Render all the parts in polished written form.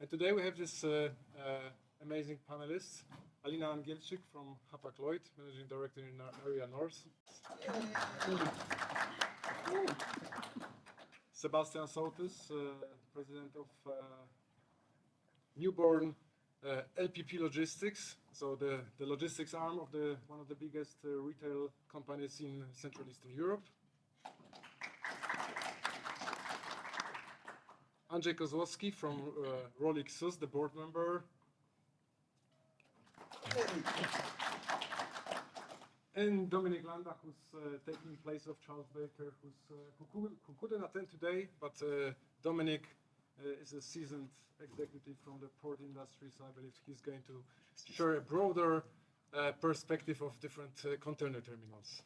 And today we have this amazing panelists, Alina Angielczyk from Hapag Lloyd, Managing Director in Area North. Sebastian Sołtys, President of newborn LPP Logistics, so the logistics arm of one of the biggest retail companies in Central Eastern Europe. Andrzej Kozłowski from Rohlig Suus, the board member. And Dominik Landa, who's taking place of Charles Baker, who couldn't attend today, but Dominik is a seasoned executive from the port industry, so I believe he's going to share a broader perspective of different container terminals.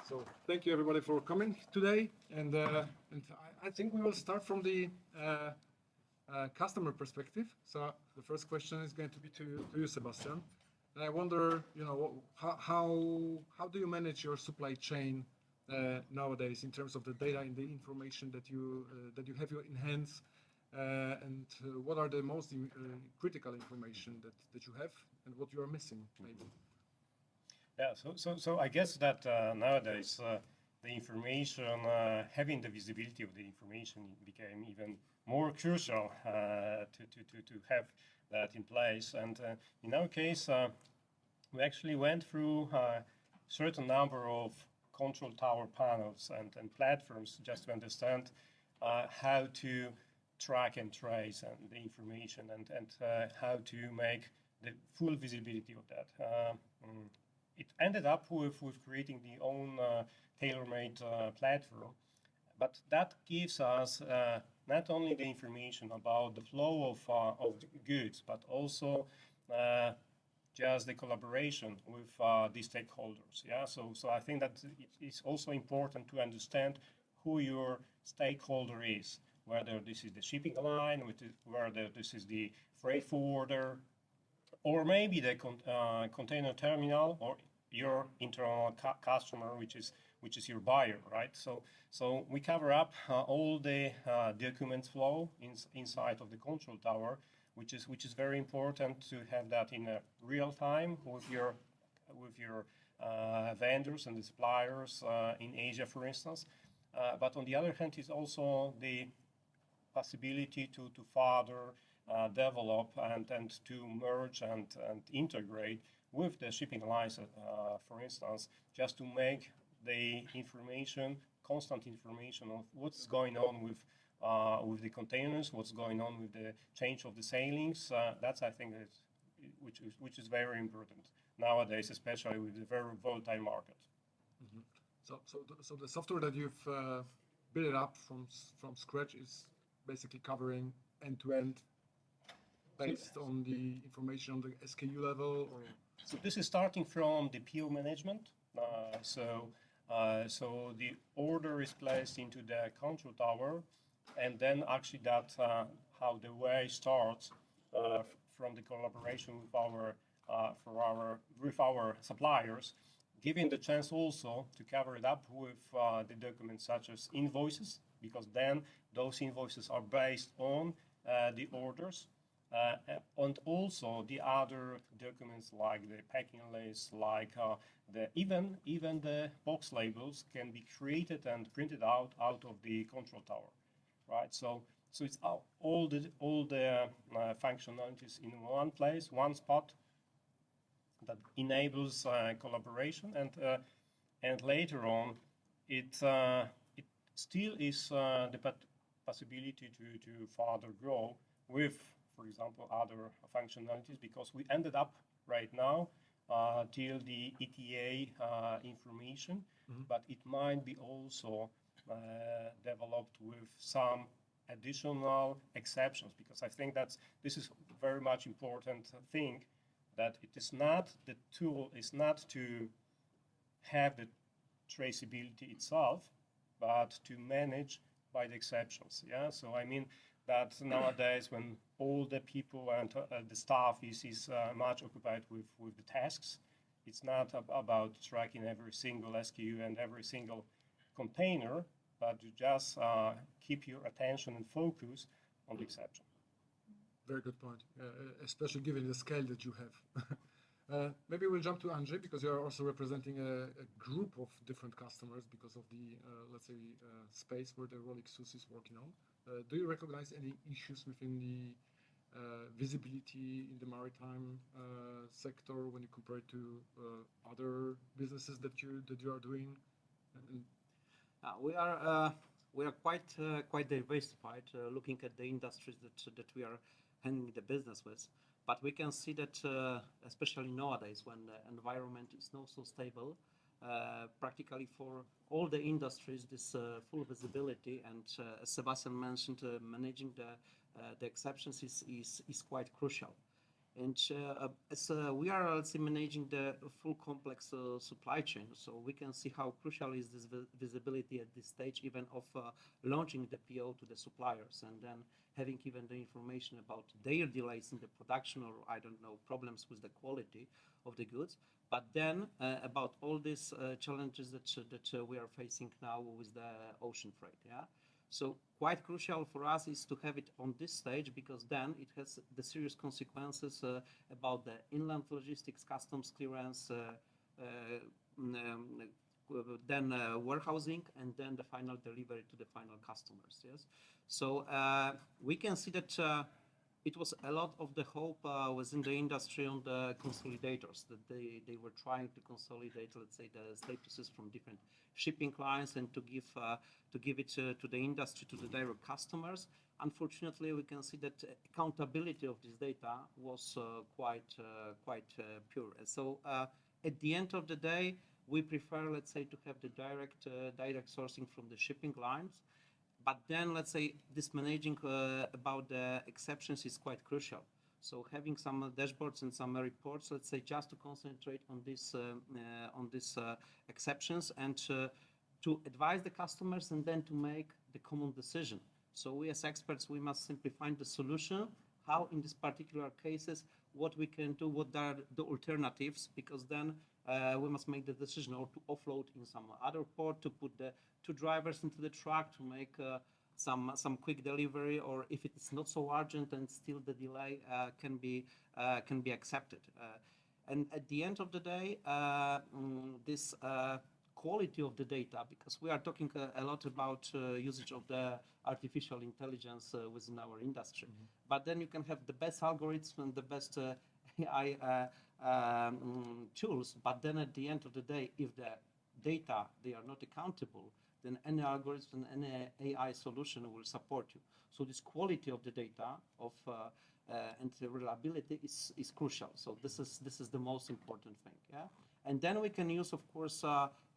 So thank you everybody for coming today, and I think we will start from the customer perspective. So the first question is going to be to you, Sebastian. And I wonder, how do you manage your supply chain nowadays in terms of the data and the information that you have in hands, and what are the most critical information that you have, and what you are missing, maybe? Yeah, so I guess that nowadays the information, having the visibility of the information became even more crucial to have that in place. And in our case, we actually went through a certain number of control tower panels and platforms just to understand how to track and trace and the information and how to make the full visibility of that. It ended up with creating the own tailor-made platform, but that gives us not only the information about the flow of goods, but also just the collaboration with the stakeholders. Yeah, so I think that it's also important to understand who your stakeholder is, whether this is the shipping line, whether this is the freight forwarder, or maybe the container terminal, or your internal customer, which is your buyer, right? So we cover up all the document flow inside of the control tower, which is very important to have that in a real time with your vendors and the suppliers in Asia, for instance. But on the other hand, is also the possibility to further develop and to merge and integrate with the shipping lines, for instance, just to make the information, constant information of what's going on with the containers, what's going on with the change of the sailings. That's, I think, which is very important nowadays, especially with the very volatile market. Mm-hmm. So the software that you've built up from scratch is basically covering end-to-end based on the information on the SKU level, or? So this is starting from the PO management. So the order is placed into the control tower, and then actually that's how the way starts from the collaboration with our suppliers, giving the chance also to cover it up with the documents such as invoices, because then those invoices are based on the orders. And also the other documents like the packing list, like even the box labels can be created and printed out of the control tower, right? So it's all the functionalities in one place, one spot, that enables collaboration, and later on it still is the possibility to further grow with, for example, other functionalities, because we ended up right now till the ETA information, mm-hmm. But it might be also developed with some additional exceptions, because I think this is very much important thing, that it is not, the tool is not to have the traceability itself, but to manage by the exceptions. Yeah, so I mean that nowadays when all the people and the staff is much occupied with the tasks, it's not about tracking every single SKU and every single container, but you just keep your attention and focus on the exception. Very good point, especially given the scale that you have. Maybe we'll jump to Andrzej, because you are also representing a group of different customers because of the, let's say, space where the Rohlig Suus is working on. Do you recognize any issues within the visibility in the maritime sector when you compare it to other businesses that you are doing? We are quite diversified, looking at the industries that we are handling the business with. But we can see that, especially nowadays, when the environment is not so stable, practically for all the industries, this full visibility and, as Sebastian mentioned, managing the exceptions is quite crucial. And as we are also managing the full complex supply chain, so we can see how crucial is this visibility at this stage, even of launching the PO to the suppliers, and then having even the information about their delays in the production, or I don't know, problems with the quality of the goods. But then about all these challenges that we are facing now with the ocean freight. Yeah. So quite crucial for us is to have it on this stage, because then it has the serious consequences about the inland logistics, customs clearance, then warehousing, and then the final delivery to the final customers. Yes. So we can see that it was a lot of the hope within the industry on the consolidators, that they were trying to consolidate, let's say, the statuses from different shipping lines and to give it to the industry, to the direct customers. Unfortunately, we can see that accountability of this data was quite pure. And so at the end of the day, we prefer, let's say, to have the direct sourcing from the shipping lines. But then, let's say, this managing about the exceptions is quite crucial. So having some dashboards and some reports, let's say, just to concentrate on these exceptions and to advise the customers, and then to make the common decision. So we as experts, we must simply find the solution, how in these particular cases, what we can do, what are the alternatives, because then we must make the decision, or to offload in some other port, to put the two drivers into the truck, to make some quick delivery, or if it is not so urgent and still the delay can be accepted. And at the end of the day, this quality of the data, because we are talking a lot about usage of the artificial intelligence within our industry. Mm-hmm. But then you can have the best algorithms and the best AI tools, but then at the end of the day, if the data, they are not accountable, then any algorithm and any AI solution will support you. So this quality of the data and the reliability is crucial. So this is the most important thing. Yeah. And then we can use, of course,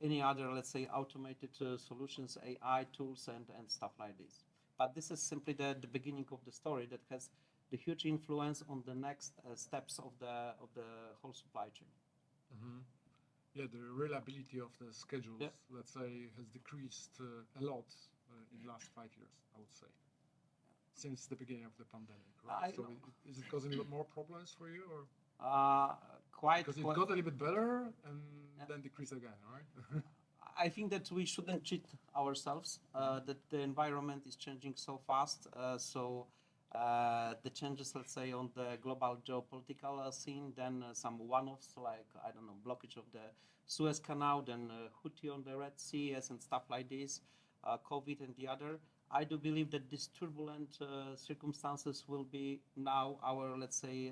any other, let's say, automated solutions, AI tools, and stuff like this. But this is simply the beginning of the story that has the huge influence on the next steps of the whole supply chain. Mm-hmm. Yeah, the reliability of the schedules, yeah, let's say, has decreased a lot in the last 5 years, I would say, since the beginning of the pandemic. Right? So is it causing a lot more problems for you, or? Because it got a little bit better and then decreased again, right? I think that we shouldn't cheat ourselves, that the environment is changing so fast. So the changes, let's say, on the global geopolitical scene, then some one-offs like, I don't know, blockage of the Suez Canal, then Houthi on the Red Sea, and stuff like this, COVID and the other. I do believe that these turbulent circumstances will be now our, let's say,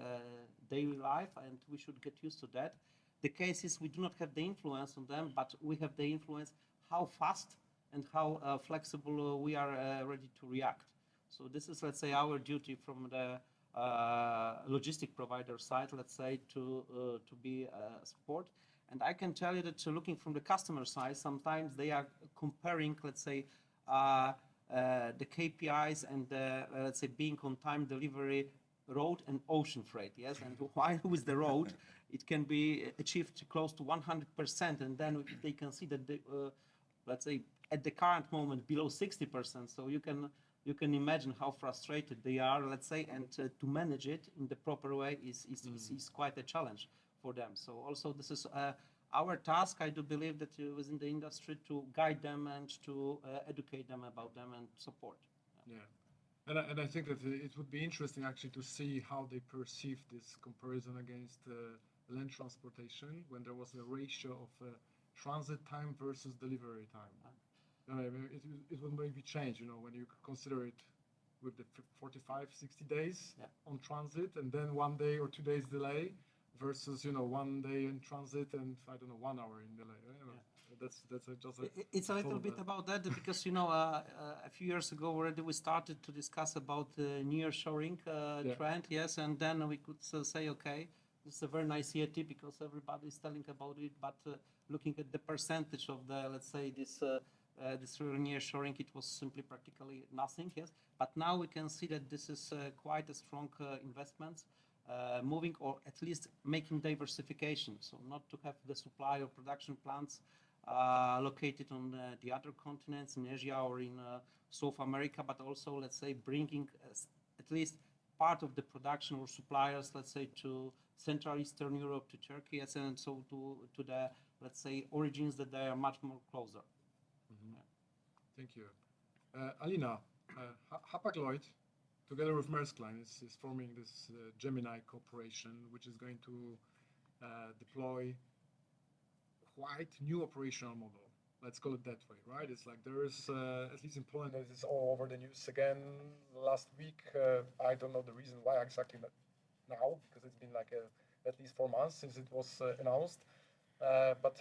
daily life, and we should get used to that. The case is we do not have the influence on them, but we have the influence how fast and how flexible we are ready to react. So this is, let's say, our duty from the logistic provider side, let's say, to be support. And I can tell you that looking from the customer side, sometimes they are comparing, let's say, the KPIs and let's say being on time delivery, road and ocean freight. Yes, and while with the road, it can be achieved close to 100%, and then they can see that they, let's say, at the current moment below 60%. So you can imagine how frustrated they are, let's say, and to manage it in the proper way is quite a challenge for them. So also this is our task, I do believe that within the industry to guide them and to educate them about them and support. Yeah. And I think that it would be interesting actually to see how they perceive this comparison against land transportation when there was a ratio of transit time versus delivery time. It will maybe change, when you consider it with the 45, 60 days on transit and then 1 day or 2 days delay versus, 1 day in transit and, I don't know, 1 hour in delay. That's just it's a little bit about that because a few years ago already we started to discuss about the nearshoring trend, yes, and then we could say, okay, this is a very nice EAT because everybody is telling about it, but looking at the percentage of the, let's say, this nearshoring, it was simply practically nothing, yes. But now we can see that this is quite a strong investment, moving or at least making diversification, so not to have the supply or production plants located on the other continents in Asia or in South America, but also, let's say, bringing at least part of the production or suppliers, let's say, to Central Eastern Europe, to Turkey, and so to the, let's say, origins that they are much more closer. Mm-hmm. Yeah. Thank you. Alina, Hapag Lloyd, together with Maersk Line, is forming this Gemini Cooperation, which is going to deploy quite new operational model. Let's call it that way, right? It's like there is, at least in Poland, it is all over the news again last week. I don't know the reason why exactly now, because it's been like at least 4 months since it was announced. But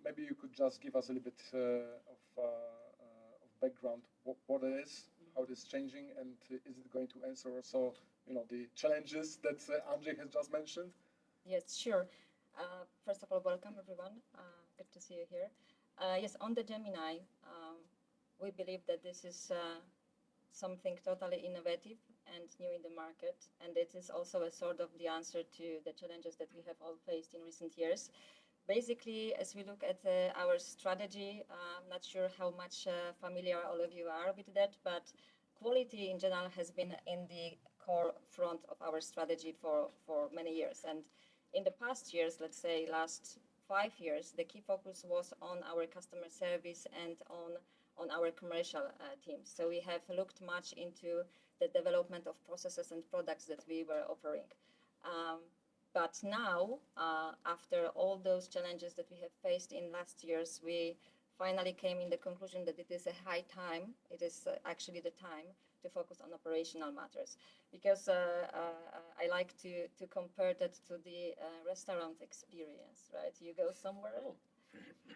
maybe you could just give us a little bit of background, what it is, how it is changing, and is it going to answer also, the challenges that Andrzej has just mentioned? Yes, sure. First of all, welcome everyone. Good to see you here. Yes, on the Gemini, we believe that this is something totally innovative and new in the market, and it is also a sort of the answer to the challenges that we have all faced in recent years. Basically, as we look at our strategy, I'm not sure how much familiar all of you are with that, but quality in general has been in the core front of our strategy for many years. And in the past years, let's say last 5 years, the key focus was on our customer service and on our commercial teams. So we have looked much into the development of processes and products that we were offering. But now, after all those challenges that we have faced in last years, we finally came in the conclusion that it is a high time, it is actually the time to focus on operational matters. Because I like to compare that to the restaurant experience, right? You go somewhere,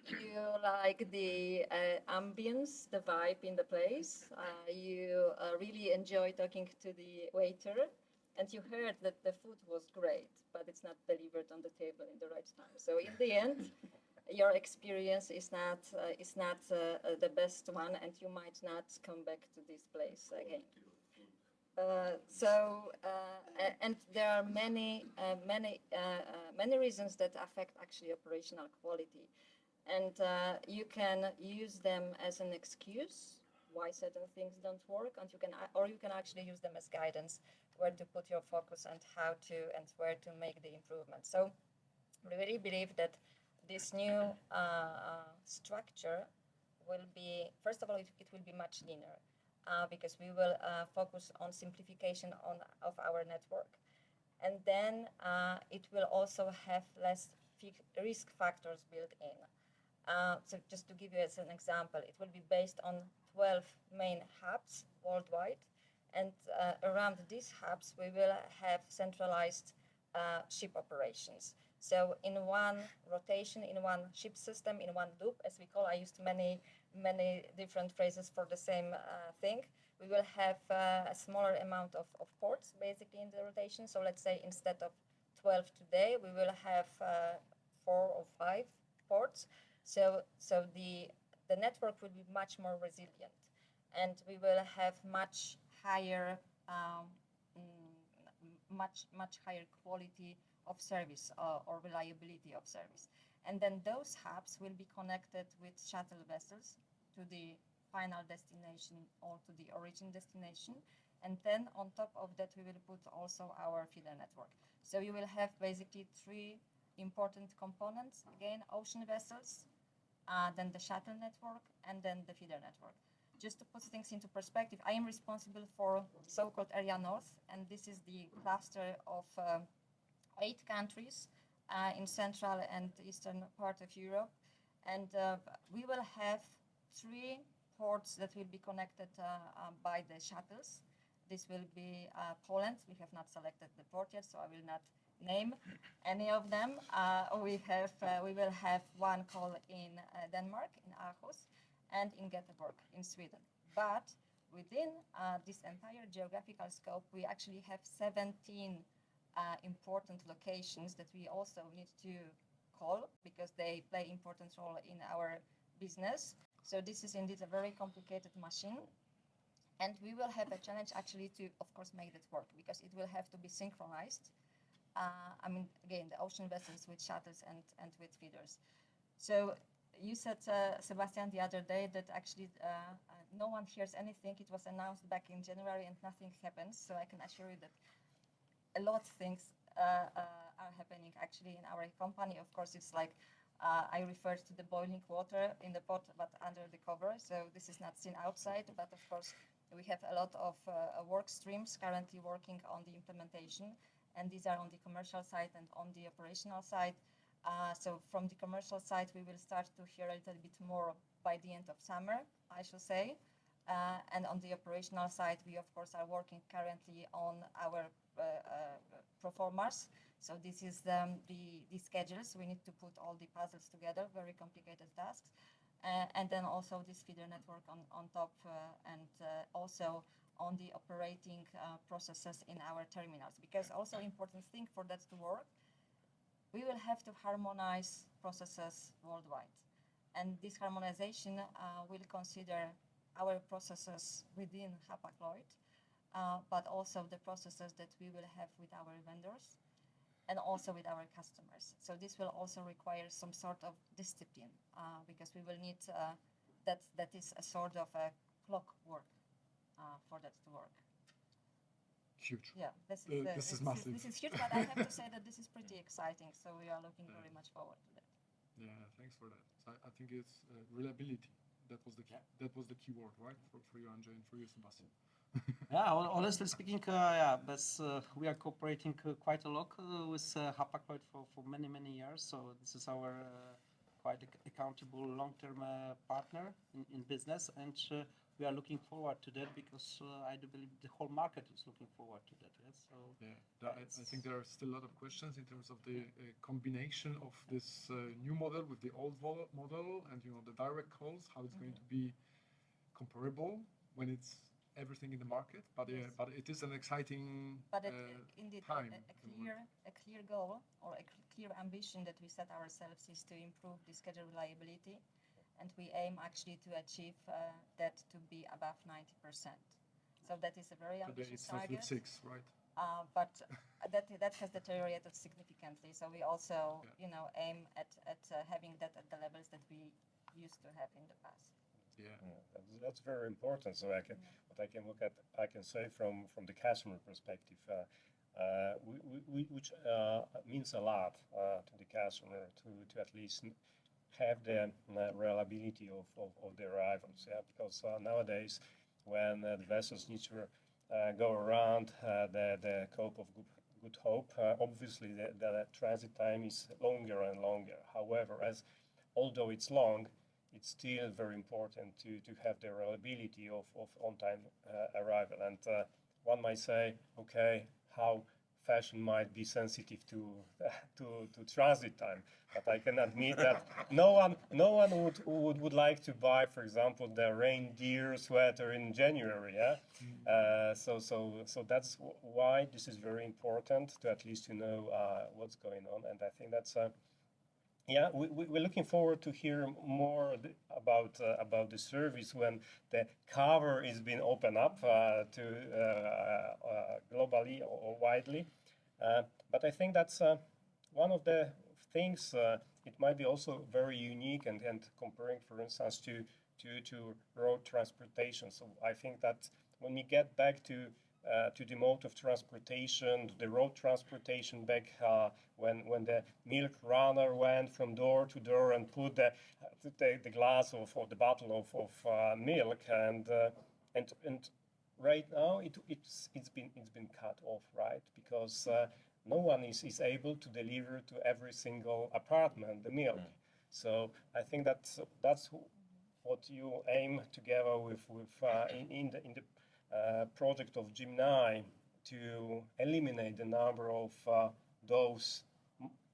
you like the ambience, the vibe in the place, you really enjoy talking to the waiter, and you heard that the food was great, but it's not delivered on the table in the right time. So in the end, your experience is not the best one, and you might not come back to this place again. And there are many reasons that affect actually operational quality, and you can use them as an excuse why certain things don't work, and you can actually use them as guidance where to put your focus and how to and where to make the improvement. So we really believe that this new structure will be, first of all, it will be much leaner because we will focus on simplification of our network. And then it will also have less risk factors built in. So just to give you as an example, it will be based on 12 main hubs worldwide. And around these hubs, we will have centralized ship operations. So in one rotation, in one ship system, in one loop, as we call, I used many different phrases for the same thing. We will have a smaller amount of ports basically in the rotation. So let's say instead of 12 today, we will have 4 or 5 ports. So the network will be much more resilient, and we will have much higher quality of service or reliability of service. And then those hubs will be connected with shuttle vessels to the final destination or to the origin destination. And then on top of that, we will put also our feeder network. So you will have basically 3 important components, again, ocean vessels, then the shuttle network, and then the feeder network. Just to put things into perspective, I am responsible for so-called Area North, and this is the cluster of 8 countries in Central and Eastern part of Europe. And we will have 3 ports that will be connected by the shuttles. This will be Poland. We have not selected the port yet, so I will not name any of them. We will have one call in Denmark, in Aarhus, and in Göteborg, in Sweden. But within this entire geographical scope, we actually have 17 important locations that we also need to call because they play important role in our business. So this is indeed a very complicated machine. And we will have a challenge actually to, of course, make that work because it will have to be synchronized. I mean, again, the ocean vessels with shuttles and with feeders. So you said, Sebastian, the other day that actually no one hears anything. It was announced back in January and nothing happens. So I can assure you that a lot of things are happening actually in our company. Of course, it's like I referred to the boiling water in the pot, but under the cover. So this is not seen outside, but of course, we have a lot of work streams currently working on the implementation, and these are on the commercial side and on the operational side. So from the commercial side, we will start to hear a little bit more by the end of summer, I should say. And on the operational side, we of course are working currently on our performers. So this is the schedules. We need to put all the puzzles together, very complicated tasks. And then also this feeder network on top and also on the operating processes in our terminals. Because also important thing for that to work, we will have to harmonize processes worldwide. And this harmonization will consider our processes within Hapag Lloyd, but also the processes that we will have with our vendors and also with our customers. So this will also require some sort of discipline because we will need that is a sort of a clockwork for that to work. Huge. Yeah, this is massive. This is huge, but I have to say that this is pretty exciting. So we are looking very much forward to that. Yeah, thanks for that. So I think it's reliability. That was the key word, right? For you, Andrzej, and for you, Sebastian. Yeah, honestly speaking, we are cooperating quite a lot with Hapag Lloyd for many years. So this is our quite accountable long-term partner in business, and we are looking forward to that because I do believe the whole market is looking forward to that. Yes. So yeah, I think there are still a lot of questions in terms of the combination of this new model with the old model, and the direct calls. How it's going to be comparable when it's everything in the market, but it is an exciting indeed time. A clear goal or a clear ambition that we set ourselves is to improve the schedule reliability, and we aim actually to achieve that to be above 90%. So that is a very ambitious target. It's 6, right? But that has deteriorated significantly. So we also aim at having that at the levels that we used to have in the past. Yeah. That's very important. So I can say from the customer perspective, which means a lot to the customer to at least have the reliability of the arrivals. Yeah, because nowadays when the vessels need to go around the Cape of Good Hope, obviously the transit time is longer and longer. However, although it's long, it's still very important to have the reliability of on-time arrival. And one might say, okay, how fashion might be sensitive to transit time, but I can admit that no one would like to buy, for example, the reindeer sweater in January. Yeah, so that's why this is very important to at least know what's going on, and I think that's. Yeah, we're looking forward to hear more about the service when the cover is being opened up to globally or widely. But I think that's one of the things. It might be also very unique and comparing, for instance, to road transportation. So I think that when we get back to to the mode of transportation, to the road transportation back when the milk runner went from door to door and put the glass or the bottle of milk, and right now it's been cut off, right? Because no one is able to deliver to every single apartment the milk. So I think that's what you aim together with in the project of Gemini, to eliminate the number of those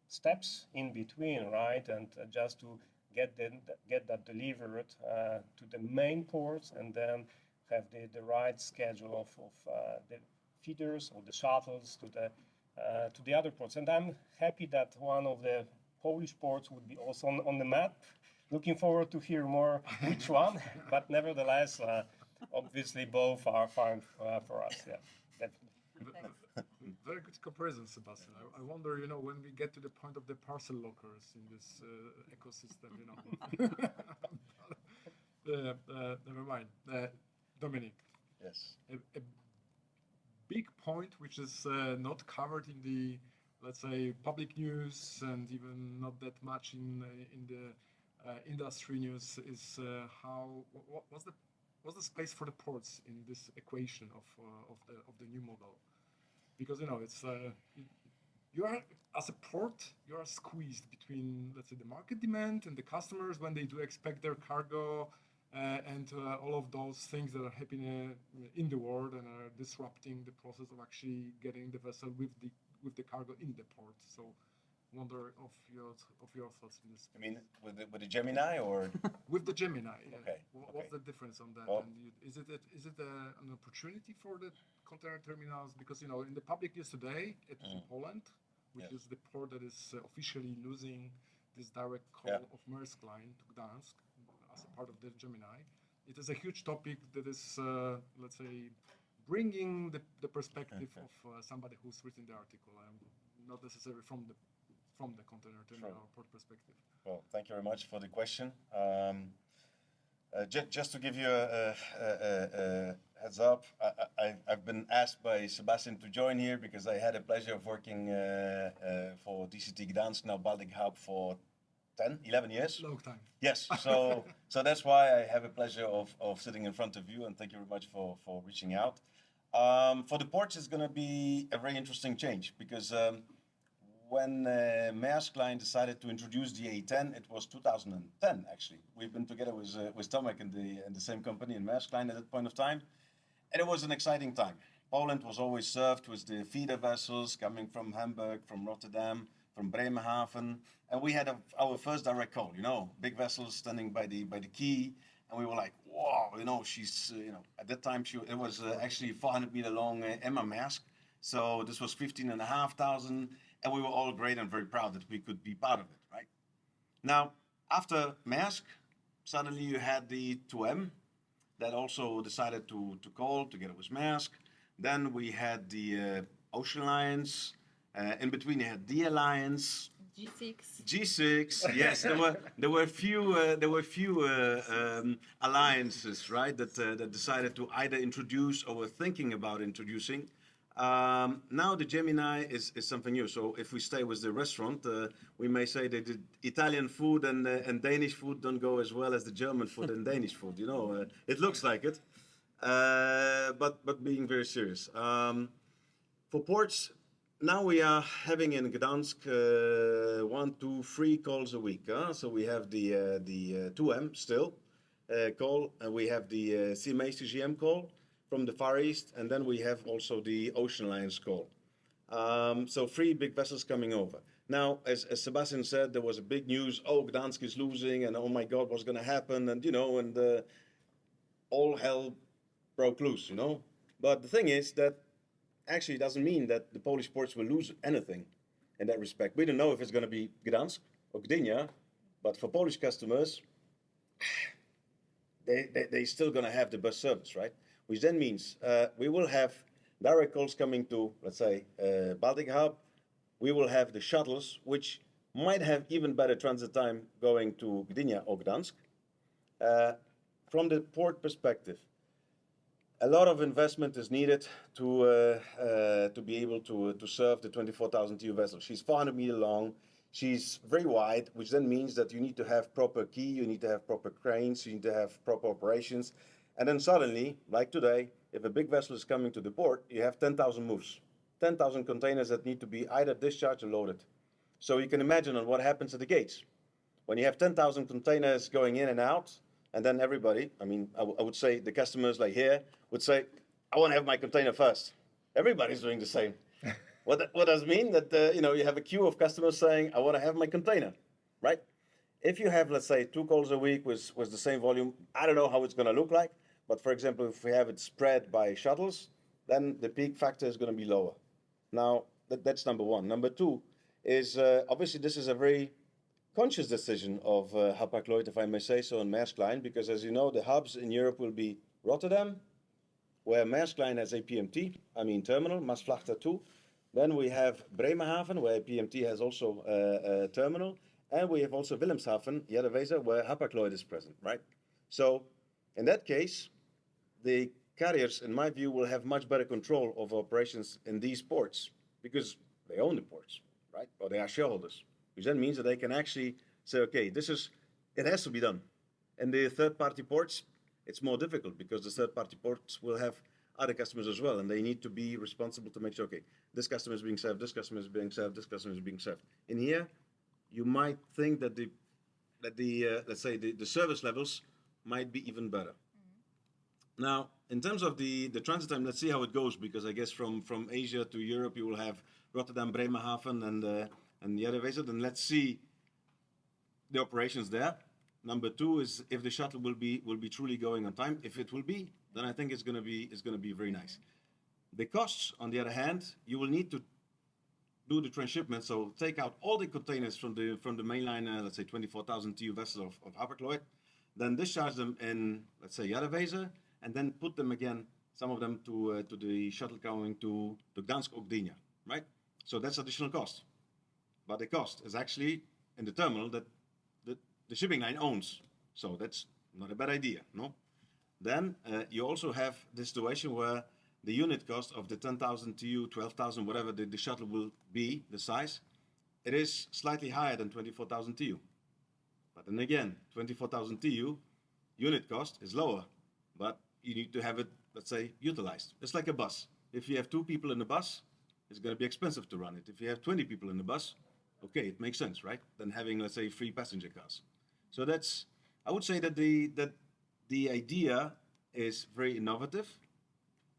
steps in between, right? And just to get that delivered to the main ports, and then have the right schedule of the feeders or the shuttles to the other ports. And I'm happy that one of the Polish ports would be also on the map. Looking forward to hear more which one, but nevertheless, obviously both are fine for us. Yeah, definitely. Very good comparison, Sebastian. I wonder, when we get to the point of the parcel lockers in this ecosystem, never mind. Dominik. Yes. A big point which is not covered in the, let's say, public news, and even not that much in the industry news, is what's the space for the ports in this equation of the new model? Because it's you are, as a port, you are squeezed between, let's say, the market demand and the customers when they do expect their cargo, and all of those things that are happening in the world and are disrupting the process of actually getting the vessel with the cargo in the port. So, wonder of your thoughts on this. I mean, with the Gemini, or with the Gemini? Yeah. Okay. What's the difference on that? Well, And is it an opportunity for the container terminals? Because in the public news today, it is in Poland, which Yes. is the port that is officially losing this direct call of Maersk Line to Gdansk as a part of the Gemini. It is a huge topic that is, let's say, bringing the perspective of somebody who's written the article, not necessarily from the container terminal or port perspective. Well, thank you very much for the question. Just to give you a heads up, I've been asked by Sebastian to join here because I had the pleasure of working for DCT Gdansk, now Baltic Hub, for 11 years. Long time. Yes, so that's why I have a pleasure of sitting in front of you, and thank you very much for reaching out. For the ports, it's going to be a very interesting change, because when Maersk Line decided to introduce the A10, it was 2010 actually. We've been together with Tomek in the same company in Maersk Line at that point of time, and it was an exciting time. Poland was always served with the feeder vessels coming from Hamburg, from Rotterdam, from Bremerhaven, and we had our first direct call. Big vessels standing by the quay, and we were like, wow, she's at that time it was actually 400-meter long Emma Maersk. So this was 15,500, and we were all great and very proud that we could be part of it, right? Now, after Maersk, suddenly you had the 2M that also decided to call together with Maersk. Then we had the Ocean Alliance. In between, you had the Alliance. G6, yes. There were few alliances, right, that decided to either introduce or were thinking about introducing. Now the Gemini is something new. So if we stay with the restaurant, we may say that the Italian food and Danish food don't go as well as the German food and Danish food. It looks like it, but being very serious. For ports, now we are having in Gdansk 1, 2, 3 calls a week. So we have the 2M still call, and we have the CMA CGM call from the Far East, and then we have also the Ocean Alliance call. So 3 big vessels coming over. Now, as Sebastian said, there was a big news, Gdansk is losing, and oh my God, what's going to happen? And, and all hell broke loose, But the thing is that actually it doesn't mean that the Polish ports will lose anything in that respect. We don't know if it's going to be Gdansk or Gdynia, but for Polish customers, they're still going to have the bus service, right? Which then means we will have direct calls coming to, let's say, Baltic Hub. We will have the shuttles, which might have even better transit time going to Gdynia or Gdansk. From the port perspective, a lot of investment is needed to be able to serve the 24,000 TEU vessel. She's 400 meters long. She's very wide, which then means that you need to have proper quay, you need to have proper cranes, you need to have proper operations. And then suddenly, like today, if a big vessel is coming to the port, you have 10,000 moves, 10,000 containers that need to be either discharged or loaded. So you can imagine on what happens at the gates. When you have 10,000 containers going in and out, and then everybody, I mean, I would say the customers like here would say, I want to have my container first. Everybody's doing the same. What does it mean? That you have a queue of customers saying, I want to have my container, right? If you have, let's say, 2 calls a week with the same volume, I don't know how it's going to look like. But for example, if we have it spread by shuttles, then the peak factor is going to be lower. Now, that's number one. Number two is, obviously, this is a very conscious decision of Hapag Lloyd, if I may say so, and Maersk Line, because as you know, the hubs in Europe will be Rotterdam, where Maersk Line has a PMT, terminal, Maasvlakte 2. Then we have Bremerhaven, where PMT has also a terminal. And we have also Wilhelmshaven, Jedderwezen, where Hapag Lloyd is present, right? So in that case, the carriers, in my view, will have much better control of operations in these ports because they own the ports, right? Or they are shareholders, which then means that they can actually say, okay, it has to be done. And the third-party ports, it's more difficult because the third-party ports will have other customers as well, and they need to be responsible to make sure, okay, this customer is being served, this customer is being served, this customer is being served. In here, you might think that the let's say the service levels might be even better. Now, in terms of the transit time, let's see how it goes, because I guess from Asia to Europe, you will have Rotterdam, Bremerhaven, and Jedderwezen, and let's see the operations there. Number two is if the shuttle will be truly going on time. If it will be, then I think it's going to be very nice. The costs, on the other hand, you will need to do the transshipment, so take out all the containers from the mainline, let's say 24,000 TEU vessel of Hapag Lloyd, then discharge them in, let's say, Jedderwezen, and then put them again, some of them to the shuttle going to Gdansk or Gdynia, right? So that's additional cost. But the cost is actually in the terminal that the shipping line owns. So that's not a bad idea, no? Then you also have the situation where the unit cost of the 10,000 TEU, 12,000, whatever the shuttle will be, the size, it is slightly higher than 24,000 TEU. But then again, 24,000 TEU unit cost is lower, but you need to have it, let's say, utilized. It's like a bus. If you have 2 people in the bus, it's going to be expensive to run it. If you have 20 people in the bus, okay, it makes sense, right? Than having, let's say, 3 passenger cars. So I would say that the idea is very innovative.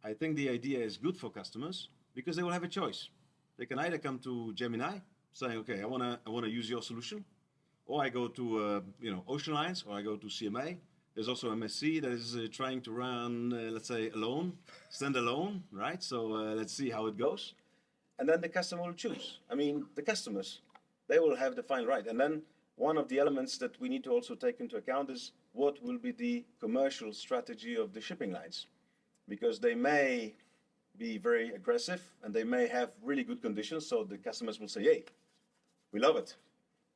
I think the idea is good for customers because they will have a choice. They can either come to Gemini saying, okay, I want to use your solution, or I go to Ocean Lines, or I go to CMA. There's also MSC that is trying to run, let's say, stand alone, right? So let's see how it goes. And then the customer will choose. The customers, they will have the final right. And then one of the elements that we need to also take into account is what will be the commercial strategy of the shipping lines. Because they may be very aggressive and they may have really good conditions. So the customers will say, hey, we love it.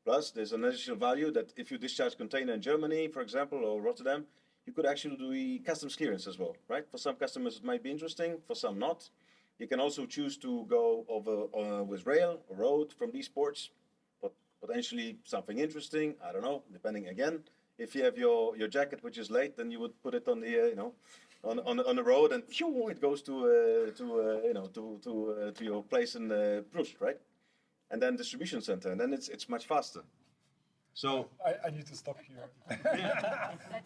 Plus, there's an additional value that if you discharge container in Germany, for example, or Rotterdam, you could actually do the customs clearance as well, right? For some customers, it might be interesting, for some not. You can also choose to go over with rail or road from these ports, but potentially something interesting, I don't know, depending again. If you have your jacket which is late, then you would put it on the, on the road, and phew, it goes to your place in Proust, right? And then distribution center, and then it's much faster. So I need to stop here.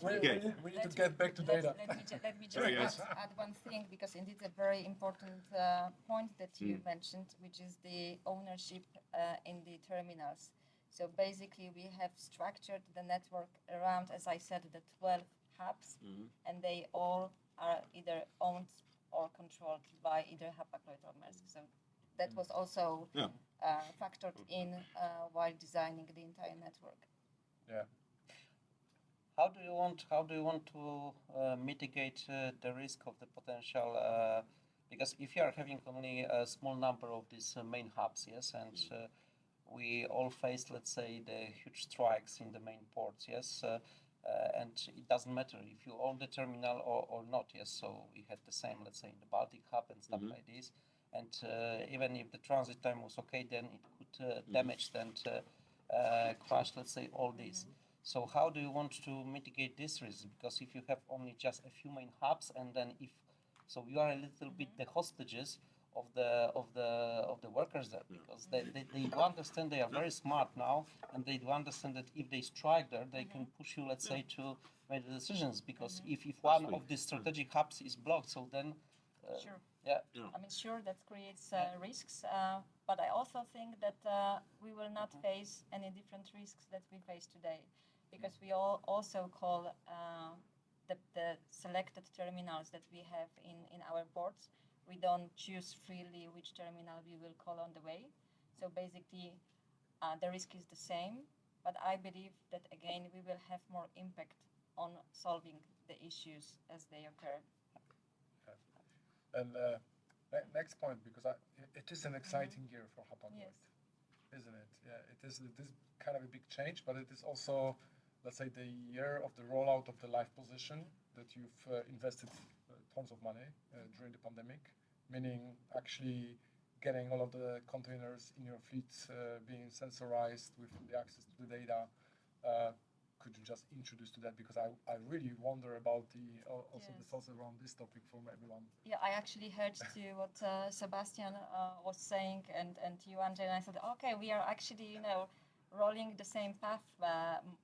Okay. We need to get back to data. Let me just add one thing, because indeed a very important point that you mentioned, which is the ownership in the terminals. So basically we have structured the network around, as I said, the 12 hubs, and they all are either owned or controlled by either Hapag Lloyd or Maersk. So that was also factored in while designing the entire network. Yeah. How do you want to mitigate the risk of the potential? Because if you are having only a small number of these main hubs, yes, and we all face, let's say, the huge strikes in the main ports, yes. and it doesn't matter if you own the terminal or not. Yes, so we had the same, let's say, in the Baltic hub and stuff like this. And even if the transit time was okay, then it could damage and crash, let's say, all this. So how do you want to mitigate this risk? Because if you have only just a few main hubs, and then if so, you are a little bit the hostages of the workers there, because they do understand, they are very smart now, and they do understand that if they strike there, they can push you, let's say, to make the decisions. Because if one of these strategic hubs is blocked, so then Sure. yeah. I mean, sure, that creates risks, but I also think that we will not face any different risks that we face today, because we all also call the selected terminals that we have in our ports. We don't choose freely which terminal we will call on the way. So basically, the risk is the same, but I believe that again we will have more impact on solving the issues as they occur. And next point, because it is an exciting year for Hapag, Yes. isn't it? Yeah, it is kind of a big change, but it is also, let's say, the year of the rollout of the live position that you've invested tons of money during the pandemic, meaning actually getting all of the containers in your fleet being sensorized with the access to the data. Could you just introduce to that, because I really wonder about also the Yes. thoughts around this topic from everyone. Yeah, I actually heard to what Sebastian was saying, and you, Andrzej, and I thought, okay, we are actually, rolling the same path,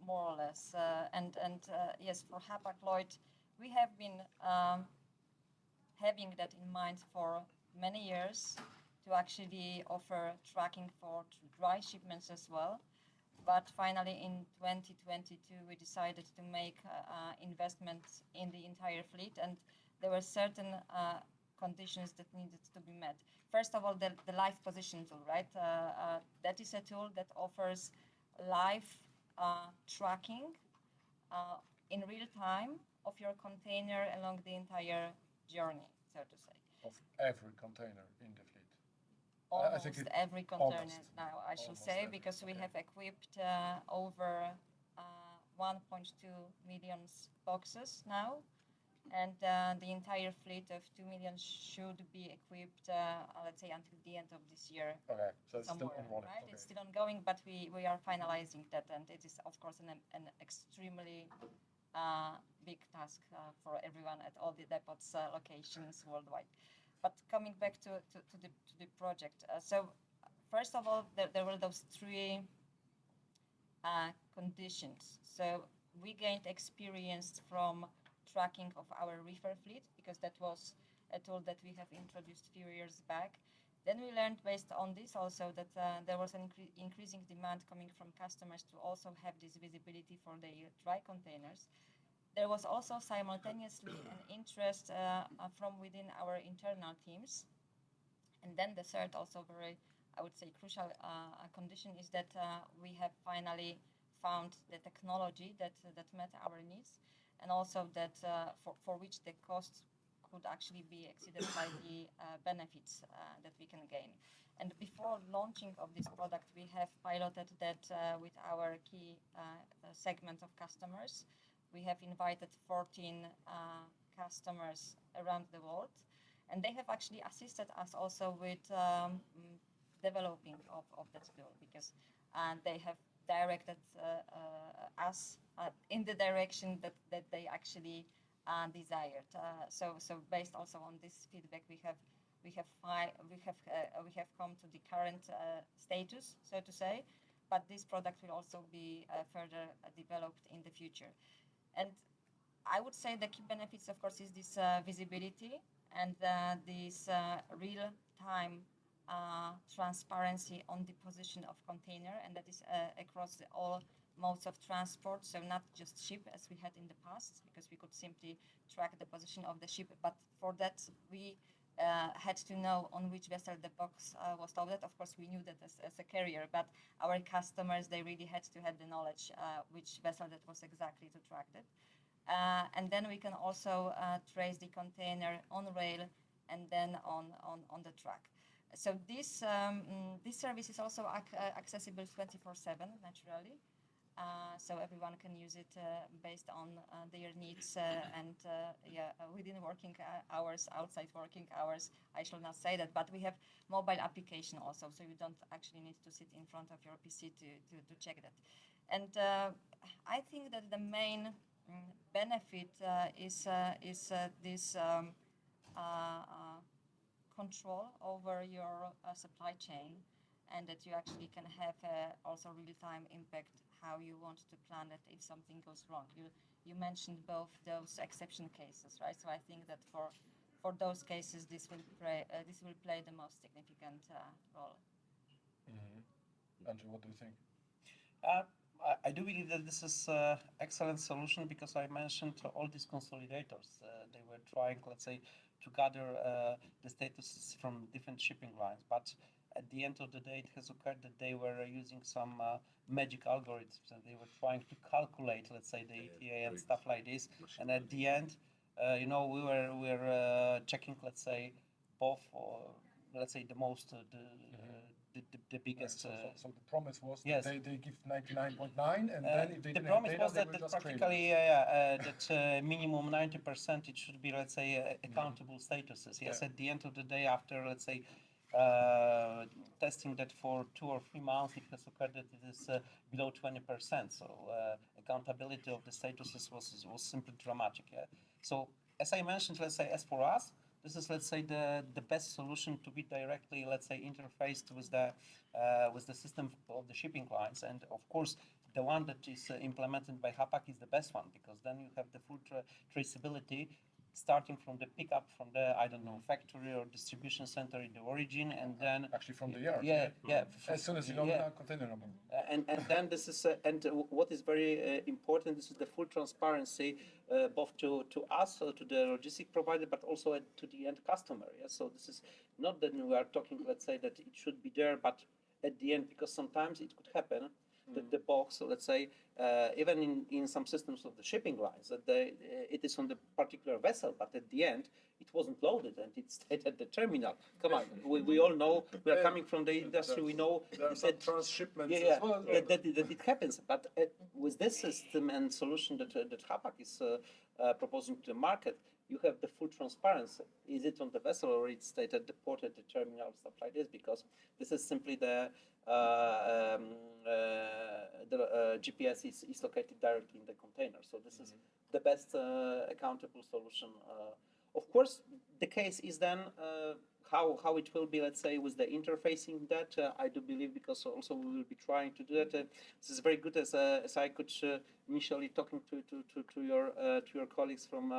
more or less. And yes, for Hapag Lloyd, we have been having that in mind for many years, to actually offer tracking for dry shipments as well. But finally, in 2022, we decided to make investments in the entire fleet, and there were certain conditions that needed to be met. First of all, the live position tool, right? That is a tool that offers live tracking in real time of your container along the entire journey, so to say. Of every container in the fleet. I Almost think every container almost. now, I should Almost say, every, because we okay. have equipped over 1.2 million boxes now, and the entire fleet of 2 million should be equipped, let's say, until the end of this year. Okay, so it's Somewhere, still ongoing. right? Okay. It's still ongoing, but we are finalizing that, and it is, of course, an extremely big task for everyone at all the depots locations worldwide. But coming back to the project, so first of all, there were those three conditions. So we gained experience from tracking of our reefer fleet, because that was a tool that we have introduced a few years back. Then we learned based on this also that there was an increasing demand coming from customers to also have this visibility for their dry containers. There was also simultaneously an interest from within our internal teams. And then the third, also very, I would say, crucial condition is that we have finally found the technology that met our needs, and also that for which the costs could actually be exceeded by the benefits that we can gain. And before launching of this product, we have piloted that with our key segment of customers. We have invited 14 customers around the world, and they have actually assisted us also with developing of that tool, because they have directed us in the direction that they actually desired. So based also on this feedback, we have come to the current status, so to say, but this product will also be further developed in the future. And I would say the key benefits, of course, is this visibility and this real-time transparency on the position of container, and that is across all modes of transport, so not just ship as we had in the past, because we could simply track the position of the ship, but for that we had to know on which vessel the box was loaded. Of course, we knew that as a carrier, but our customers, they really had to have the knowledge which vessel that was exactly to track it. And then we can also trace the container on rail and then on the track. So this service is also accessible 24/7, naturally. so everyone can use it based on their needs and within working hours, outside working hours. I shall not say that, but we have mobile application also, so you don't actually need to sit in front of your PC to check that. And I think that the main benefit is this control over your supply chain, and that you actually can have also real-time impact how you want to plan it if something goes wrong. You mentioned both those exception cases, right? So I think that for those cases, this will play the most significant role. Andrzej, what do you think? I do believe that this is an excellent solution because I mentioned all these consolidators. They were trying, let's say, to gather the statuses from different shipping lines, but at the end of the day, it has occurred that they were using some magic algorithms and they were trying to calculate, let's say, the ETA and stuff like this. And at the end, we were checking, let's say, both, let's say, the most, the biggest. So the promise was yes. that they give 99.9, and then if they the didn't promise have data, was that, they were just practically traders. that minimum 90% it should be, let's say, accountable statuses. Yes, at the end of the day, after, let's say, testing that for 2 or 3 months, it has occurred that it is below 20%. So accountability of the statuses was simply dramatic. Yeah? So as I mentioned, let's say, as for us, this is, let's say, the best solution to be directly, let's say, interfaced with the system of the shipping lines. And of course, the one that is implemented by Hapag is the best one, because then you have the full traceability, starting from the pickup from the, I don't know, factory or distribution center in the origin, and then actually from the yard. As soon as you know the container number. And then this is what is very important. This is the full transparency, both to us, to the logistic provider, but also to the end customer. Yeah? So this is not that we are talking, let's say, that it should be there, but at the end, because sometimes it could happen that the box, let's say, even in some systems of the shipping lines, that it is on the particular vessel, but at the end it wasn't loaded and it stayed at the terminal. Come on, we all know, we are coming from the industry, we know that transshipments as well. That it happens, but with this system and solution that Hapag is proposing to the market, you have the full transparency. Is it on the vessel or it stayed at the port, at the terminal, stuff like this? Because this is simply the GPS is located directly in the container. So this is the best accountable solution. Of course, the case is then how it will be, let's say, with the interfacing that I do believe, because also we will be trying to do that. This is very good as I could initially talking to your colleagues from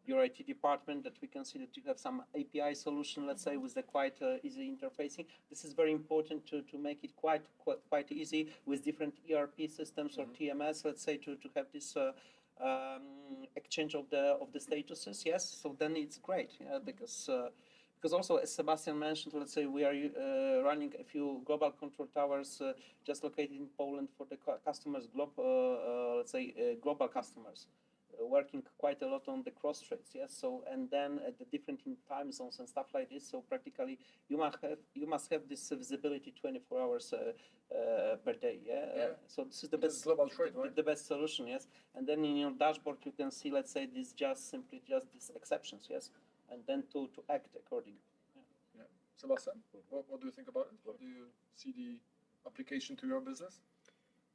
your IT department, that we can see that you have some API solution, let's say, with the quite easy interfacing. This is very important to make it quite easy with different ERP systems or TMS, let's say, to have this exchange of the statuses. Yes, so then it's great, because also, as Sebastian mentioned, let's say we are running a few global control towers just located in Poland for the customers, let's say global customers. Working quite a lot on the cross trades, yes. So and then at the different time zones and stuff like this. So practically, you must have this visibility 24 hours per day. So this is the best global trade, right? The best solution, yes. And then in your dashboard you can see, let's say, this just these exceptions, yes, and then to act accordingly. Yeah. Sebastian, what do you think about it? How do you see the application to your business?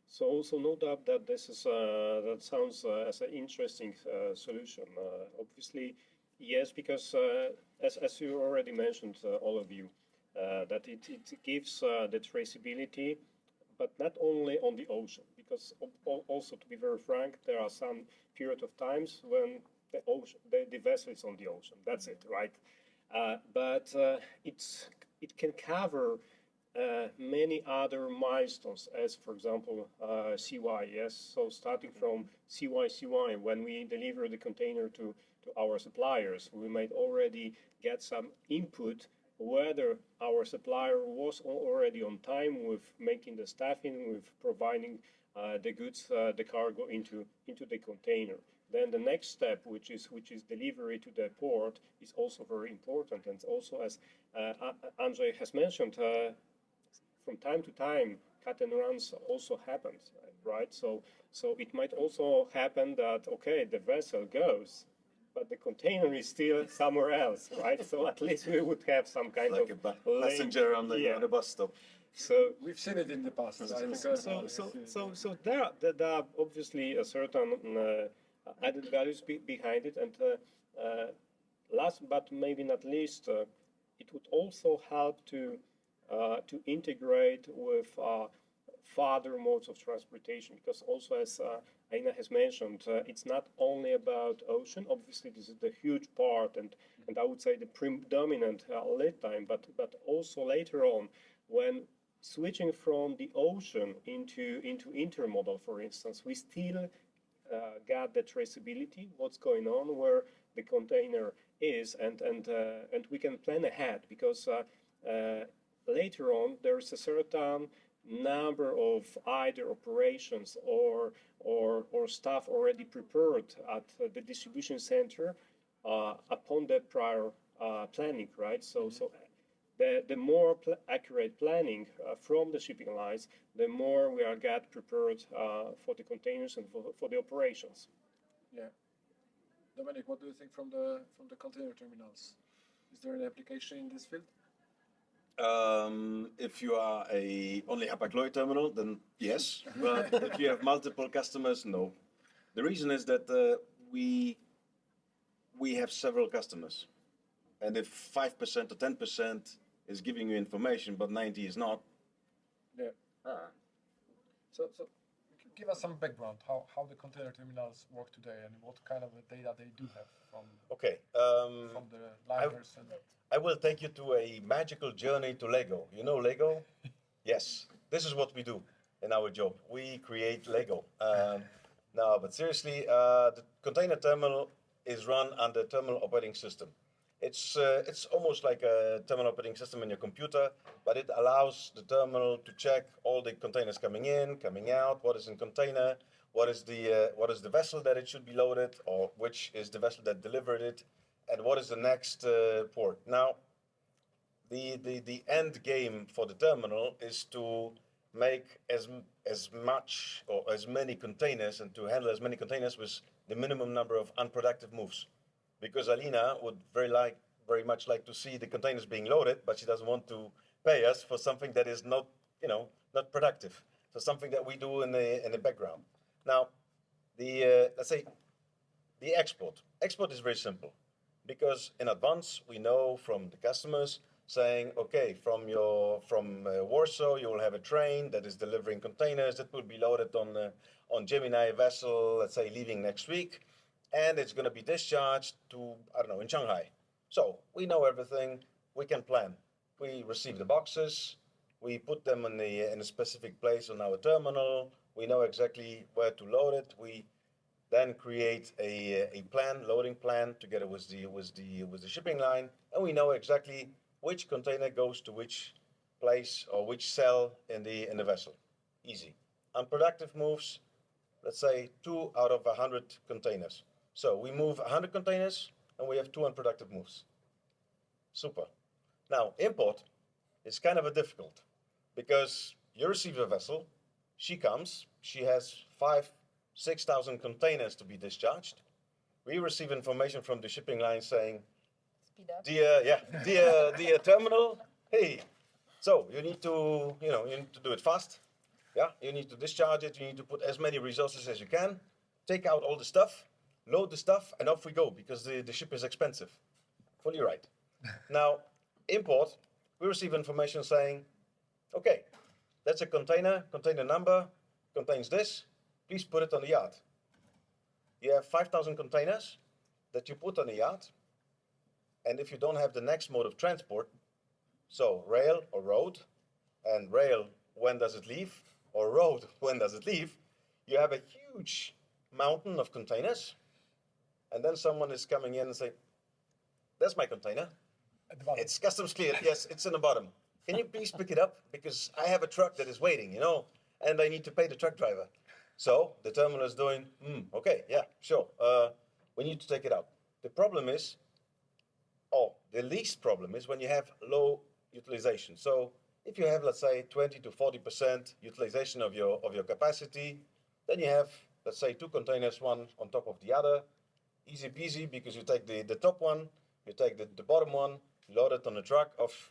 So no doubt that this is that sounds as an interesting solution. Obviously, yes, because as you already mentioned, all of you, that it gives the traceability, but not only on the ocean. Because also, to be very frank, there are some period of times when the vessel is on the ocean. That's it, right? But it can cover many other milestones, as for example CY. Yes, so starting from CY, when we deliver the container to our suppliers, we might already get some input whether our supplier was already on time with making the staffing, with providing the goods, the cargo into the container. Then the next step, which is delivery to the port, is also very important. And also, as Andrzej has mentioned, from time to time, cut and runs also happens, right? So it might also happen that, okay, the vessel goes, but the container is still somewhere else, right? So at least we would have some kind Like of a passenger on yeah. the bus stop. So We've seen it in the past. so there are obviously a certain added values behind it, and last but maybe not least, it would also help to integrate with further modes of transportation, because also as Alina has mentioned, it's not only about ocean. Obviously, this is the huge part, and I would say the predominant lead time, but also later on, when switching from the ocean into intermodal, for instance, we still got the traceability, what's going on, where the container is, and we can plan ahead, because later on there's a certain number of either operations or stuff already prepared at the distribution center upon the prior planning, right? So the more accurate planning from the shipping lines, the more we are get prepared for the containers and for the operations. Yeah. Dominik, what do you think from the container terminals? Is there an application in this field? If you are only Hapag Lloyd terminal, then yes. But if you have multiple customers, no. The reason is that we have several customers, and if 5% or 10% is giving you information, but 90 is not. Yeah. So give us some background how the container terminals work today and what kind of data they do have from the liners. I will take you to a magical journey to Lego. You know Lego? Yes. This is what we do in our job. We create Lego. No, but seriously, the container terminal is run under terminal operating system. It's almost like a terminal operating system in your computer, but it allows the terminal to check all the containers coming in, coming out, what is in container, what is the vessel that it should be loaded, or which is the vessel that delivered it, and what is the next port. Now, the end game for the terminal is to make as much or as many containers and to handle as many containers with the minimum number of unproductive moves. Because Alina would very much like to see the containers being loaded, but she doesn't want to pay us for something that is not productive. So something that we do in the background. Now, let's say the export. Export is very simple, because in advance we know from the customers saying, okay, from Warsaw you will have a train that is delivering containers that will be loaded on Gemini vessel, let's say leaving next week, and it's going to be discharged to, I don't know, in Shanghai. So we know everything, we can plan. We receive the boxes, we put them in a specific place on our terminal, we know exactly where to load it, we then create a loading plan together with the shipping line, and we know exactly which container goes to which place or which cell in the vessel. Easy. Unproductive moves, let's say 2 out of 100 containers. So we move 100 containers and we have 2 unproductive moves. Super. Now, import is kind of difficult, because you receive a vessel, she comes, she has 5,000-6,000 containers to be discharged. We receive information from the shipping line saying, dear terminal, hey, so you need to do it fast. Yeah, you need to discharge it. You need to put as many resources as you can. Take out all the stuff, load the stuff, and off we go, because the ship is expensive. Fully right. Now, import, we receive information saying, okay, that's a container number, contains this, please put it on the yard. You have 5,000 containers that you put on the yard, and if you don't have the next mode of transport, so rail or road, and rail, when does it leave, or road, when does it leave, you have a huge mountain of containers, and then someone is coming in and say, that's my container. At the bottom. It's customs cleared. Yes, it's in the bottom. Can you please pick it up? Because I have a truck that is waiting, and I need to pay the truck driver. So the terminal is doing, okay, yeah, sure. We need to take it out. The problem is, the least problem is when you have low utilization. So If you have, let's say, 20 to 40% utilization of your capacity, then you have, let's say, 2 containers, one on top of the other. Easy peasy, because you take the top one, you take the bottom one, load it on the truck, off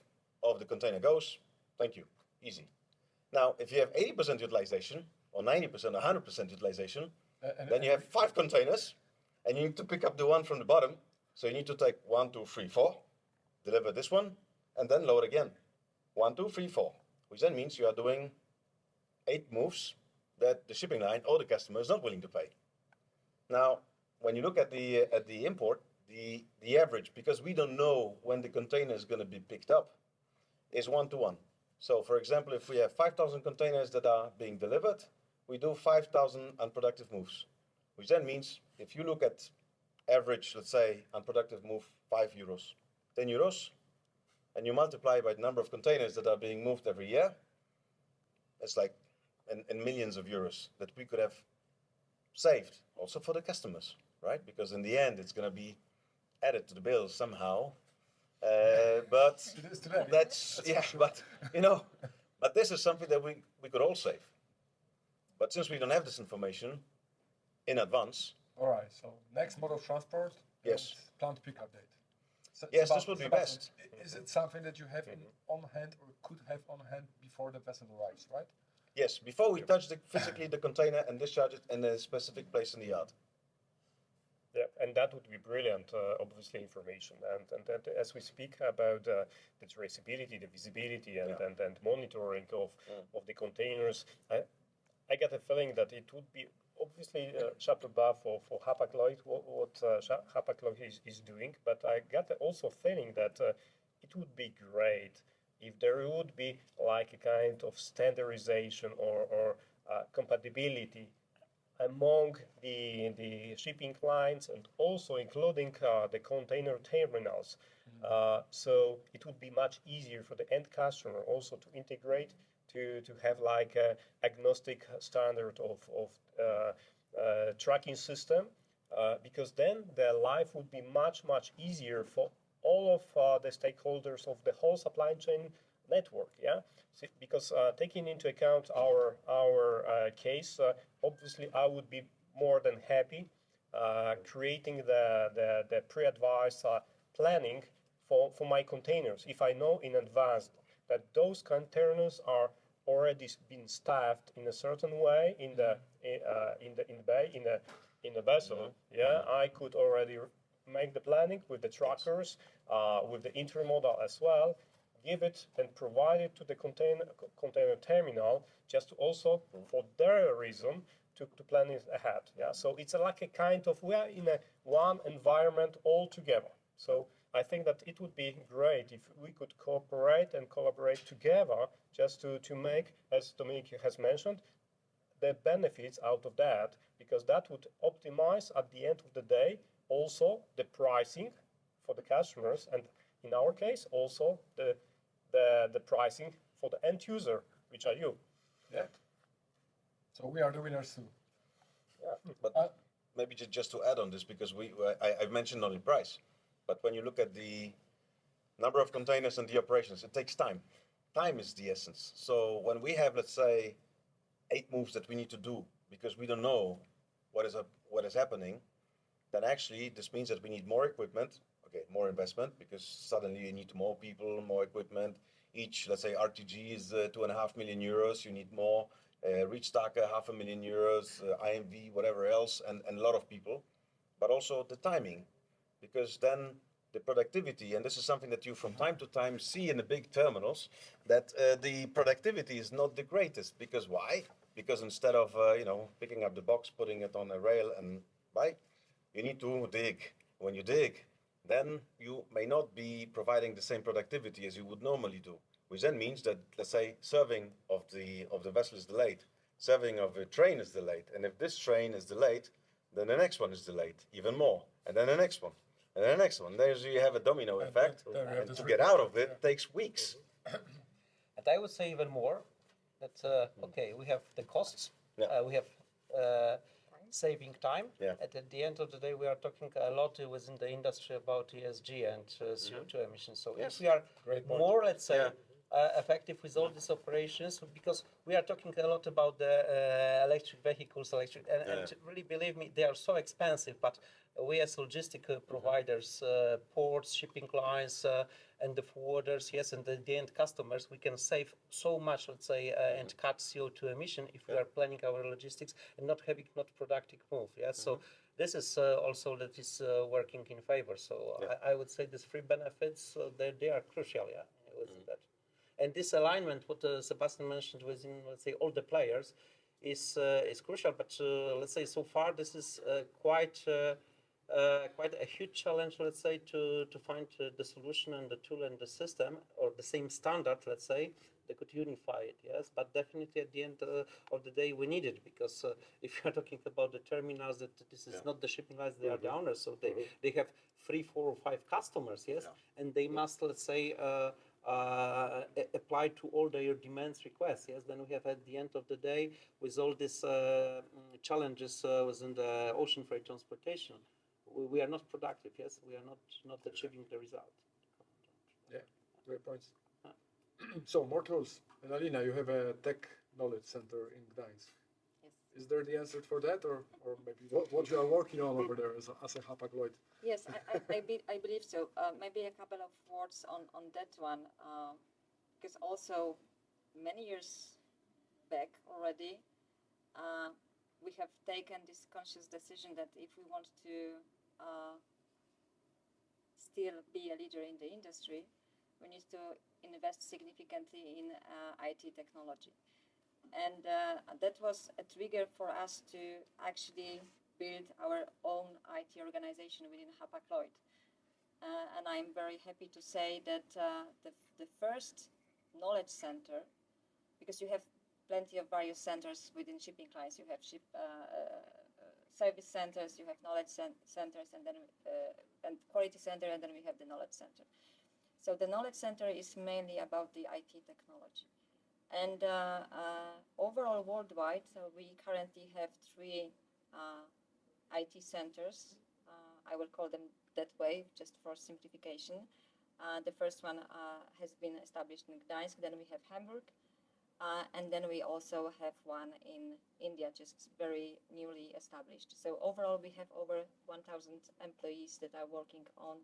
the container goes. Thank you. Easy. Now, if you have 80% utilization, or 90%, or 100% utilization, then you have 5 containers, and you need to pick up the one from the bottom. So you need to take 1, 2, 3, 4, deliver this one, and then load again. 1, 2, 3, 4, which then means you are doing 8 moves that the shipping line or the customer is not willing to pay. Now, when you look at the import, the average, because we don't know when the container is going to be picked up, is 1 to 1. So, for example, if we have 5,000 containers that are being delivered, we do 5,000 unproductive moves, which then means if you look at average, let's say, unproductive move, 5 euros, 10 euros, and you multiply by the number of containers that are being moved every year, it's like in millions of euros that we could have saved also for the customers, right? Because in the end, it's going to be added to the bill somehow. But It is today. that's yeah, sure. but but this is something that we could all save. But since we don't have this information in advance, All right, so next mode of transport. Yes. and Plant pickup date. Yes, this would be Sebastian, Is it something that you have on hand or could have on hand before the vessel arrives, right? yes, before we touch physically the container and discharge it in a specific place in the yard. Yeah, and that would be brilliant, obviously, information. And as we speak about the traceability, the visibility, and monitoring of the containers, I get a feeling that it would be obviously chapeau for Hapag Lloyd, what Hapag Lloyd is doing, but I got also a feeling that it would be great if there would be like a kind of standardization or compatibility among the shipping lines and also including the container terminals. So it would be much easier for the end customer also to integrate, to have like a agnostic standard of tracking system, because then the life would be much easier for all of the stakeholders of the whole supply chain network. Yeah, because taking into account our case, obviously I would be more than happy creating the pre-advised planning for my containers if I know in advance that those containers are already been staffed in a certain way in the bay, in the vessel. Yeah, I could already make the planning with the truckers, with the intermodal as well, give it and provide it to the container terminal, just also for their reason to plan it ahead. Yeah, so it's like a kind of, we are in a one environment all together. So I think that it would be great if we could cooperate and collaborate together just to make, as Dominik has mentioned, the benefits out of that, because that would optimize at the end of the day also the pricing for the customers, and in our case also the pricing for the end user, which are you. Yeah. So we are the winners too. Yeah, but maybe just to add on this, because I've mentioned only price, but when you look at the number of containers and the operations, it takes time. Time is the essence. So when we have, let's say, 8 moves that we need to do because we don't know what is happening, then actually this means that we need more equipment, okay, more investment, because suddenly you need more people, more equipment. Each, let's say, RTG is 2.5 million euros. You need more. Reach stacker, 500,000 euros, IMV, whatever else, and a lot of people. But also the timing, because then the productivity, and this is something that you from time to time see in the big terminals, that the productivity is not the greatest. Because why? Because instead of picking up the box, putting it on a rail and buy, you need to dig. When you dig, then you may not be providing the same productivity as you would normally do, which then means that, let's say, serving of the vessel is delayed, serving of a train is delayed, and if this train is delayed, then the next one is delayed even more, and then the next one, and then the next one. There's you have a domino effect, and to get out of it takes weeks. And I would say even more that okay, we have the costs, Yeah. we have saving time. Yeah. And at the end of the day, we are talking a lot within the industry about ESG and CO2 emissions. So Yes. if we are Great point. more, let's say, Yeah. effective with all these operations, because we are talking a lot about the electric vehicles, and really believe me, they are so expensive, but we as logistic providers, ports, shipping lines, and the forwarders, yes, and the end customers, we can save so much, let's say, and cut CO2 emission if we are planning our logistics and not having not productive move, yes. So this is also that is working in favor. So I would say these three benefits, they are crucial, yeah, with that. And this alignment, what Sebastian mentioned within, let's say, all the players, is crucial. But let's say so far this is quite a huge challenge, let's say, to find the solution and the tool and the system, or the same standard, let's say, they could unify it, yes. But definitely at the end of the day, we need it, because if you're talking about the terminals, that this is not the shipping lines, they are the owners, so they have 3, 4, or 5 customers, yes, and they must, let's say, apply to all their demands, requests, yes. Then we have at the end of the day, with all these challenges within the ocean freight transportation, we are not productive, yes, we are not achieving the result. Yeah, great points. So, more tools. And Alina, you have a tech knowledge center in Gdańsk. Yes. Is there the answer for that, or maybe what you are working on over there as a Hapag Lloyd? Yes, I believe so. Maybe a couple of words on that one, because also many years back already, we have taken this conscious decision that if we want to still be a leader in the industry, we need to invest significantly in IT technology. And that was a trigger for us to actually build our own IT organization within Hapag Lloyd. And I'm very happy to say that the first knowledge center, because you have plenty of various centers within shipping lines, you have service centers, you have knowledge centers, and then and quality center, and then we have the knowledge center. So the knowledge center is mainly about the IT technology. And overall worldwide, we currently have 3 IT centers. I will call them that way, just for simplification. The first one has been established in Gdańsk, then we have Hamburg, and then we also have one in India, just very newly established. So overall, we have over 1,000 employees that are working on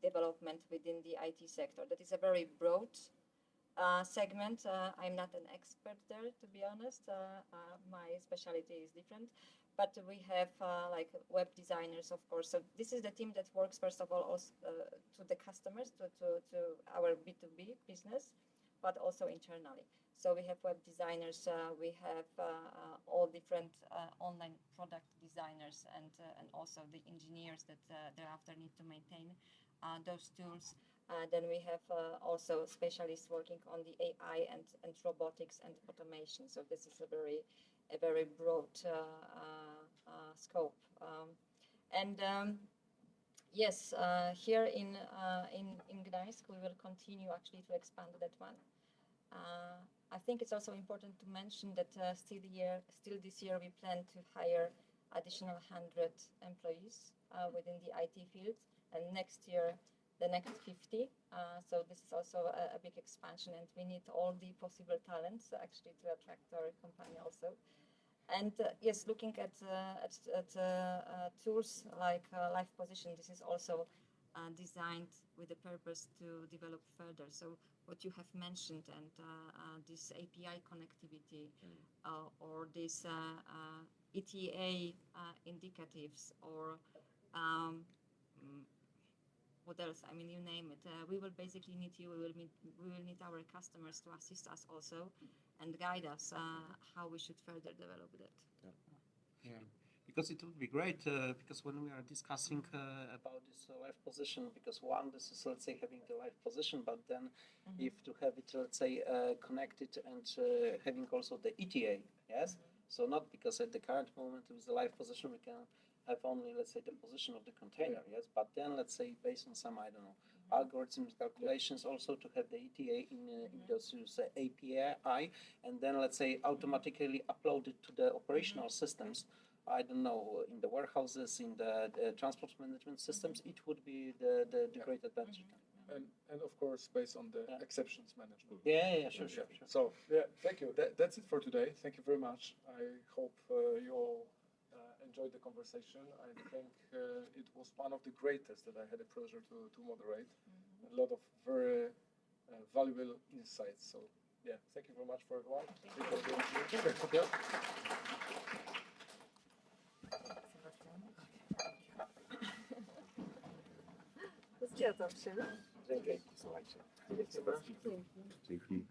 development within the IT sector. That is a very broad segment. I'm not an expert there, to be honest. My specialty is different. But we have like web designers, of course. So this is the team that works, first of all, also, to the customers, to our B2B business, but also internally. So we have web designers, we have all different online product designers, and also the engineers that thereafter need to maintain those tools. Then we have also specialists working on the AI and robotics and automation. So this is a very broad scope. Yes, here in Gdańsk, we will continue actually to expand that one. I think it's also important to mention that still this year we plan to hire additional 100 employees within the IT field, and next year the next 50. So this is also a big expansion, and we need all the possible talents actually to attract our company also. And yes, looking at tools like Live Position, this is also designed with the purpose to develop further. So what you have mentioned, and this API connectivity, or this ETA indicatives, or what else? I mean, you name it. We will basically need you. We will need our customers to assist us also and guide us how we should further develop that. Yeah. Because it would be great, because when we are discussing about this live position, because one, this is, let's say, having the live position, but then if to have it, let's say, connected and having also the ETA, yes? So not because at the current moment with the live position we can have only, let's say, the position of the container, yes? But then, let's say, based on some, I don't know, algorithms, calculations, also to have the ETA in those API, and then, let's say, automatically uploaded to the operational systems. I don't know, in the warehouses, in the transport management systems, it would be the great advantage. And of course, based on the exceptions management. Yeah, sure. So, thank you. That's it for today. Thank you very much. I hope you all enjoyed the conversation. I think it was one of the greatest that I had a pleasure to moderate. A lot of very valuable insights. So, thank you very much for everyone. Thank you. Zgadzam się. Dzięki. Słuchajcie. Dzięki.